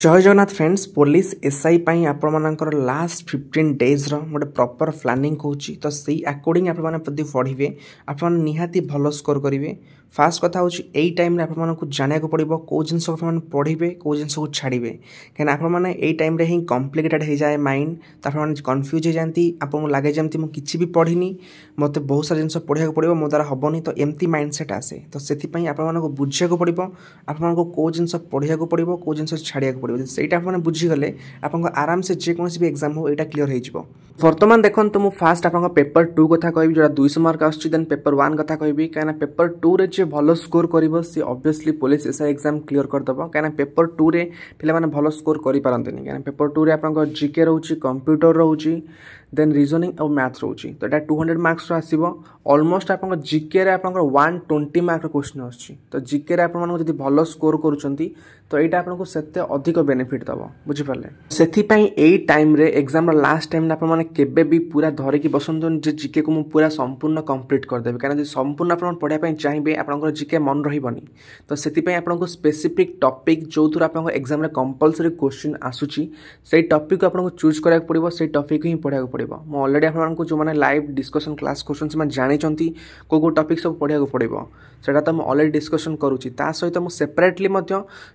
जय Jagannath friends police SI पाई आपनकर last 15 days गोटे प्रॉपर प्लानिंग होची तो सही अकॉर्डिंग आप पढ़े आप निहाती भल स्कोर करेंगे। फास्ट कथा होची एई टाइम रे आपको जाना पड़ो कौ जिन पढ़े कौ जिन को छाड़े कहीं आपने यही टाइम रे ही कॉम्प्लिकेटेड हो जाए माइंड तो आप कन्फ्यूज हो जाती आपको लगे जमी मुझे किसी भी पढ़ी मत बहुत सारा जिन पढ़ा पड़ो मो द्वारा हेनी तो एमती माइंड सेट आसे तो से आपको बुझा पड़ो आपको कौ जिन पढ़ा पड़ो कौ जिन छाड़ा पड़ो सहीटा आप बुझीगले आप आराम से जेकोसी भी एग्जाम हो यहाँ क्लीयर हो बर्तमान देखो तो मुझे फास्ट आप पेपर 2 कथा कहि जो 200 मार्क आस पेपर 1 कथा कहि कहीं पेपर 2 रे जे भल स्कोर कर सी obviously police SI exam clear करदेव कहीं पेपर 2 रे पे भल स्कोर करें कहीं पेपर 2 रे आप जीके रोचे कंप्यूटर रोचे देन रीजनिंग और मैथ रोचे तो यहाँ 200 मार्क्स आसो ऑलमोस्ट आप जीके रे आप 120 मार्क क्वेश्चन आसची तो जीके रे आप भल स्कोर करुँच तो यहाँ आपको सेते अधिक बेनिफिट दब बुझिपारे से यही टाइम रे एग्जाम लास्ट टाइम आपने केबे भी पूरा धरिकी बसतु जीके को मुझे पूरा संपूर्ण कंप्लीट करदेवी कहीं संपूर्ण आप पढ़ाई चाहिए आप जीके मन रही तो से आपको स्पेसिफिक टॉपिक जो थ्रू आप एग्जाम कंपलसरी क्वेश्चन आसूची से टॉपिक को आपको चूज करा पड़ो से टॉपिक ही पढ़ा पड़ो मुझे ऑलरेडी आपको जो मैंने लाइव डिस्कशन क्लास कर जानते कौ टॉपिक सब पढ़ा पड़ो सेटा तो मुझे ऑलरेडी डिस्कशन करुँची सहित मुझे सेपरेटली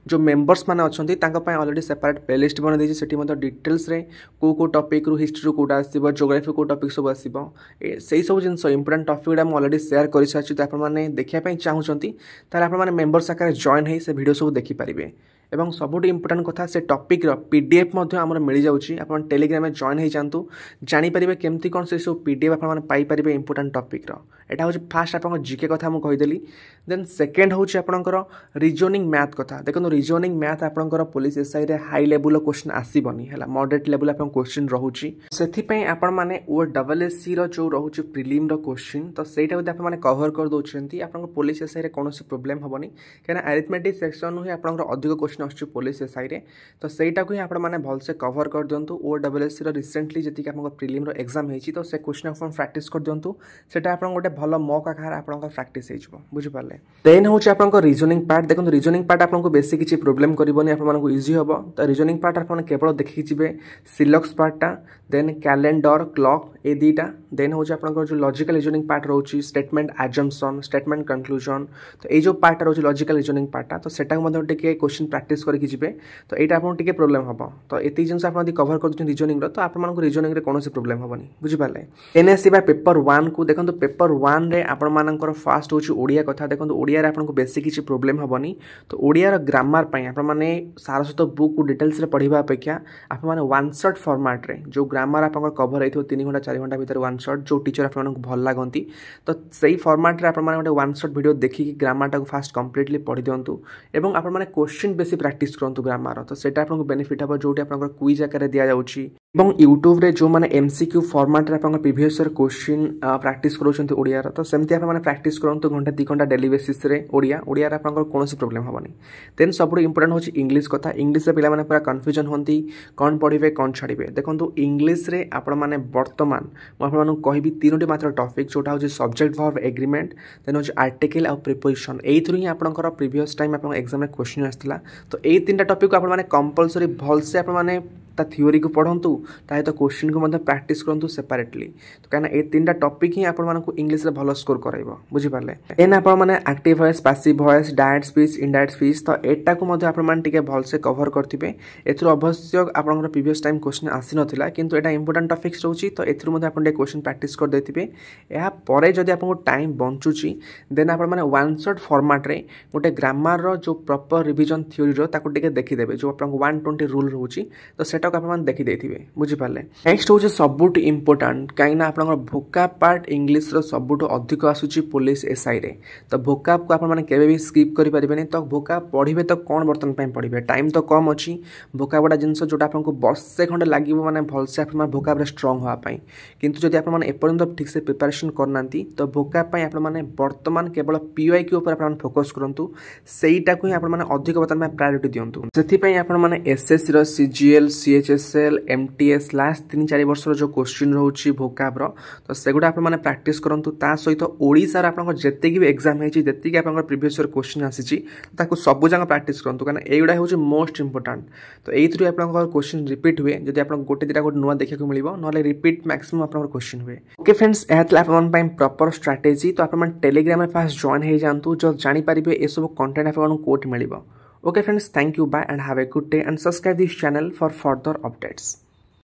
जो मेंबर्स मैंने अच्छा ऑलरेडी सेपरेट प्लेलिस्ट बना देती से डिटेल्स रे कौ टॉपिक रू हिस्ट्री कौटा आसो जोग्राफी कौ टॉपिक सब आसो से सब जिन इंपोर्टेंट टॉपिक गुड़ा ऑलरेडी शेयर कर सारी तो आपने देखा चाहूँगी आपने मेंबर्स आकार जॉइन हो से वीडियो सब देखिपारे एवं सबुठ इंपोर्टेंट कथा से टॉपिक पीडीएफ मिल जाऊँगी आप टेलीग्राम में जॉइन हो जातु जानीपर केमती कौन से सब पीडीएफ आपरे इंपोर्टेंट टॉपिक यहाँ हूँ फास्ट आप जीके कथा मुझे कहीदेली देन सेकेंड हूँ आपंकर रीजनिंग मैथ कथा देखो रीजनिंग मैथ आपंकर पुलिस एसआई रे हाई लेवल क्वेश्चन आसबनी है मॉडरेट लेवल आप क्वेश्चन रोचे से आपने ओ डबलएससी जो रोचे प्रिलिम क्वेश्चन तो सहीटा आपने कवर कर दौरान आप पुलिस एसआई रे कौन प्रोब्लेम हेनी कहीं अरिथमेटिक सेक्शन ही आप अधिक क्वेश्चन आसुच्छी पुलिस एसआई रे तो सहीटा को ही आपने भलसे कवर कर दिंतु ओ डबलएससी रिसेंटली जी आप प्रिलिम एग्जाम होती तो से क्वेश्चन आप प्राक्ट कर दिंतु से गोटे भल मौक आकार आप प्राक्ट हो बुझिपारे देन हूँ आप रीजनिंग पार्ट देखो रीजनिंग पार्ट आपको बेसी किसी प्रोब्लेम करनी आपको इजी हम तो रीजनिंग पार्ट आप केवल देखिए जी सिलक्स पार्टा देन कैलेंडर क्लॉक ये दुईटा देन हूँ आप जो लॉजिकल रीजनिंग पार्ट रोचे स्टेटमेंट एजम्पशन स्टेटमेंट कंक्लूजन तो ये जो पार्ट रोचे लॉजिकल रीजनिंग पार्टा तो सेटा क्वेश्चन प्रैक्टिस करके जी तो यहाँ आपको प्रोब्लेम हम तो ये जिन आप कवर कर रीजनिंग तो आपको रीजनिंग कौन प्रोब्लेम हेनी बुझिपारे एने आसवा पेपर 1 को देखो पेपर 1 रे आपर फास्ट हूँ ओडिया कथा देखो ओडिया रे आपको बेसी किसी प्रोब्लेम हेनी तो ओडियार ग्रामर आपने सारा सहित बुक को डिटेल्स पढ़ा अपेक्षा आपने वन शॉट फॉर्मेट रे जो ग्रामर आप कवर हो 3 घंटा 4 घंटा भर वन शॉट जो टीचर आपको भल लगती तो सही फॉर्मेट रे आपने गोटे वन शॉट वीडियो देखिए ग्रामर टाक फास्ट कंप्लीटली पढ़ी दिंतु और आपने क्वेश्चन बेसी प्रैक्टिस करूँ ग्रामर तो सेटा आपको बेनिफिट हम जो क्विज आकार दि जाऊँगी यूट्यूब रे जो मैंने एमसीक्यू फॉर्मेट रे प्रीवियस ईयर क्वेश्चन प्रैक्टिस करोचंती ओडियार तो सेमती आपने प्रैक्टिस करंतु घंटा 2 घंटा डेली बेसिस रे ओडिया आपन कौन प्रोब्लेम हेनी देन सब इंपोर्टेंट होची इंग्लिश कथा इंग्लिश पे माने पूरा कन्फ्यूजन होती कौन पढ़े कौन छाड़े देखो इंग्लिश रे आपण माने वर्तमान मुझे कहबी 3टी मात्र टॉपिक जोटा होची सब्जेक्ट वर्ब एग्रीमेंट देन होची आर्टिकल और प्रिपोजिशन एई थ्रू ही आपनकर प्रीवियस टाइम आपन एग्जाम रे क्वेश्चन आस्थिला तो एई 3टा टॉपिक को आपण माने कंपलसरी भल से आपण माने थ्योरी को पढ़ंतु तो क्वेश्चन को प्रैक्टिस करूँ सेपरेटली तो कहीं ये 3टा टॉपिक ही आपको इंग्लिश रे भल स्कोर कराइबो बुझिपारे एन आप active voice passive voice direct speech indirect speech तो एटा को आपने भलसे कवर करथिबे एथरो अवश्य आपन प्रीवियस टाइम क्वेश्चन आसी नथिला किंतु एटा इंपोर्टेंट टॉपिक्स रहउची तो एथरो मध्ये आपन क्वेश्चन प्रैक्टिस कर देथिबे या परे जदि आपको टाइम बंचुची देन आप वन शॉट फॉर्मेट रे गोटे ग्रामर रो जो प्रॉपर रिवीजन थ्योरी रो ताको टिके देखिदेबे जो आपन 120 रूल रहउची तो सेटा आप देखिदे बुझिपारे नेक्स्ट हूँ सबुठ इंपोर्टेंट कहीं आप भोकाब पार्ट इंग्लिश सबुठ अधिक आसूची पुलिस एसआई रे तो भोकाब को आपने भी स्किप करें तो भोकाब पढ़े तो कौन बर्तमान पढ़े टाइम तो कम अच्छी भोकाब गोटा जिन जोटा आपको वर्षे खंडे लगे मैंने भलसे आप भोकाब स्ट्रंग होगापाई किंतु जब आप एपर्यंत ठीक से प्रिपरेशन करना तो भोकाब आपने बर्तमान केवल पीवाई के ऊपर आप फोकस करूँ सहीटा को ही आपने अधिक बर्तमान प्रायोरिटी दिंतु से आपने एसएससी सीजीएल सी CHSL MTS लास्ट 3-4 वर्ष जो क्वेश्चन रोचे भोकाब्र तो सेगुड़ा आपने प्राक्टिस करूँ ता सहित ओडिशार आप जितकी भी एग्जाम होती जी आप प्रीवियस ईयर क्वेश्चन आसी सबू जाक प्राक्टिस करूँ कहीं एगुड़ा हूँ मोस्ट इंपोर्टाट तो यही आप क्वेश्चन रिपीट हुए जब आप गोटे दुटा गोटे नुआ देखा मिले ना रिपीट मैक्सिमम आप क्वेश्चन हुए। ओके फ्रेंड्स यहाँ प्रॉपर स्ट्रैटेजी तो आप टेलीग्राम में फास्ट जॉइन हो जातु जो जानीपारे ये सब कंटेंट आपको coat mill. Okay friends, thank you, bye and have a good day and subscribe this channel for further updates.